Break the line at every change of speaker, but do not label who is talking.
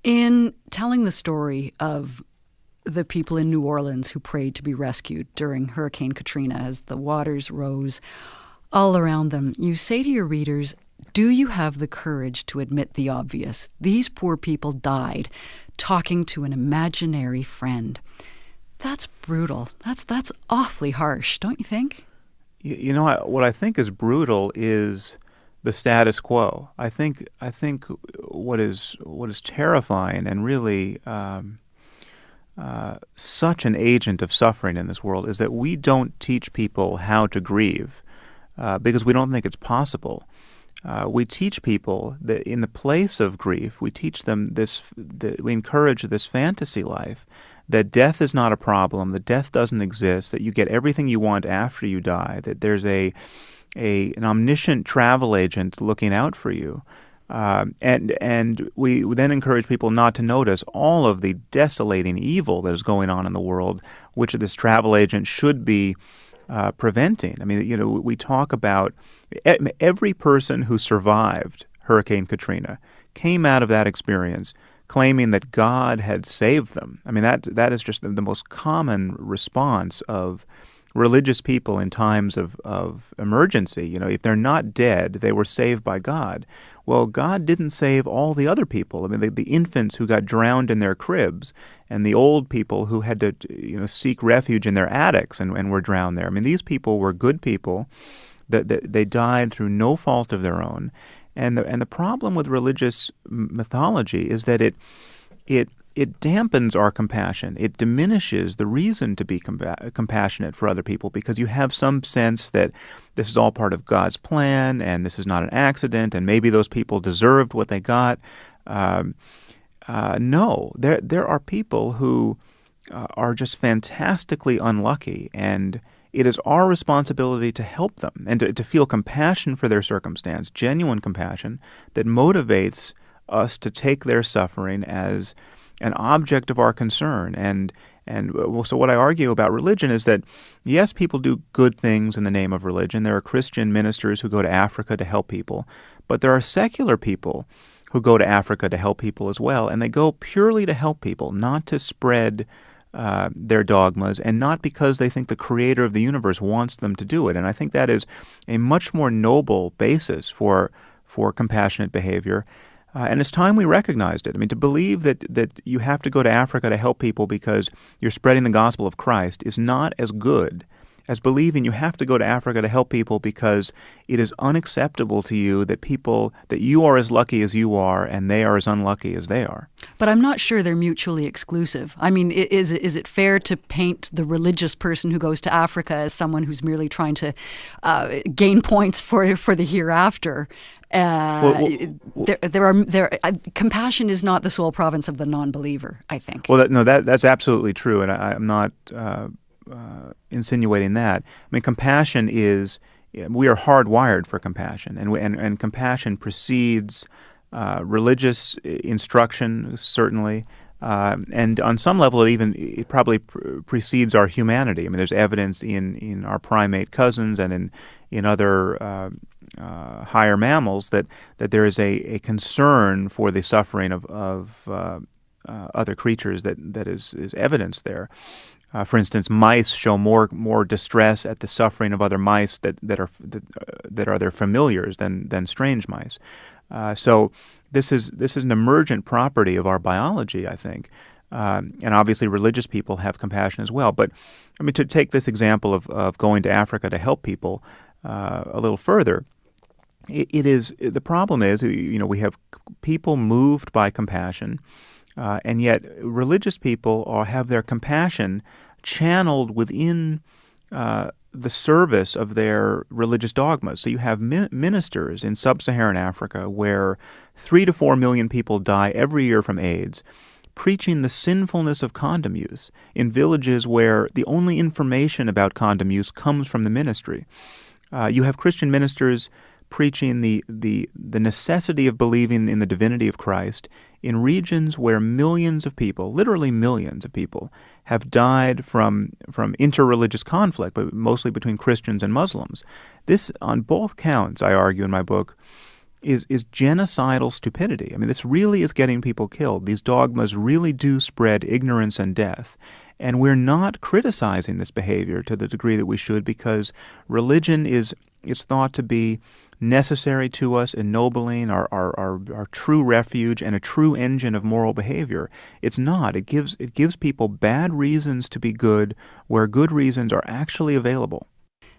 In telling the story of the people in New Orleans who prayed to be rescued during Hurricane Katrina as the waters rose all around them, you say to your readers, do you have the courage to admit the obvious? These poor people died talking to an imaginary friend. That's brutal. That's awfully harsh, don't you think?
What I think is brutal is the status quo. I think what is terrifying and really such an agent of suffering in this world is that we don't teach people how to grieve because we don't think it's possible. We teach people that in the place of grief, we teach them we encourage this fantasy life that death is not a problem, that death doesn't exist, that you get everything you want after you die, that there's an omniscient travel agent looking out for you. And we then encourage people not to notice all of the desolating evil that is going on in the world, which this travel agent should be preventing. I mean, we talk about every person who survived Hurricane Katrina came out of that experience claiming that God had saved them. I mean, that is just the most common response of religious people in times of emergency. If they're not dead, they were saved by God. Well, God didn't save all the other people. I mean, the infants who got drowned in their cribs and the old people who had to seek refuge in their attics and were drowned there. I mean, these people were good people. That they died through no fault of their own. And the problem with religious mythology is that it dampens our compassion. It diminishes the reason to be compassionate for other people because you have some sense that this is all part of God's plan and this is not an accident and maybe those people deserved what they got. No, there are people who are just fantastically unlucky, and it is our responsibility to help them and to feel compassion for their circumstance, genuine compassion that motivates us to take their suffering as an object of our concern. So what I argue about religion is that, yes, people do good things in the name of religion. There are Christian ministers who go to Africa to help people, but there are secular people who go to Africa to help people as well, and they go purely to help people, not to spread their dogmas, and not because they think the creator of the universe wants them to do it. And I think that is a much more noble basis for compassionate behavior. And it's time we recognized it. I mean, to believe that you have to go to Africa to help people because you're spreading the gospel of Christ is not as good as believing you have to go to Africa to help people because it is unacceptable to you that you are as lucky as you are and they are as unlucky as they are.
But I'm not sure they're mutually exclusive. I mean, is it fair to paint the religious person who goes to Africa as someone who's merely trying to gain points for the hereafter? Compassion is not the sole province of the non-believer, I think.
Well, that's absolutely true, and I'm not insinuating that. I mean, compassion is, we are hardwired for compassion, and compassion precedes religious instruction, certainly, and on some level it probably precedes our humanity. I mean, there's evidence in our primate cousins and in other higher mammals that there is a concern for the suffering of other creatures that is evidence there. For instance, mice show more distress at the suffering of other mice that are their familiars than strange mice. So this is an emergent property of our biology, I think. And obviously religious people have compassion as well. But I mean, to take this example of going to Africa to help people a little further, the problem is, we have people moved by compassion, and yet religious people have their compassion channeled within the service of their religious dogmas. So you have ministers in sub-Saharan Africa where 3 to 4 million people die every year from AIDS, preaching the sinfulness of condom use in villages where the only information about condom use comes from the ministry. You have Christian ministers preaching the necessity of believing in the divinity of Christ in regions where millions of people, literally millions of people, have died from interreligious conflict, but mostly between Christians and Muslims. This, on both counts, I argue in my book, is genocidal stupidity. I mean, this really is getting people killed. These dogmas really do spread ignorance and death. And we're not criticizing this behavior to the degree that we should, because religion is thought to be necessary to us, ennobling, our true refuge, and a true engine of moral behavior. It's not. It gives people bad reasons to be good where good reasons are actually available.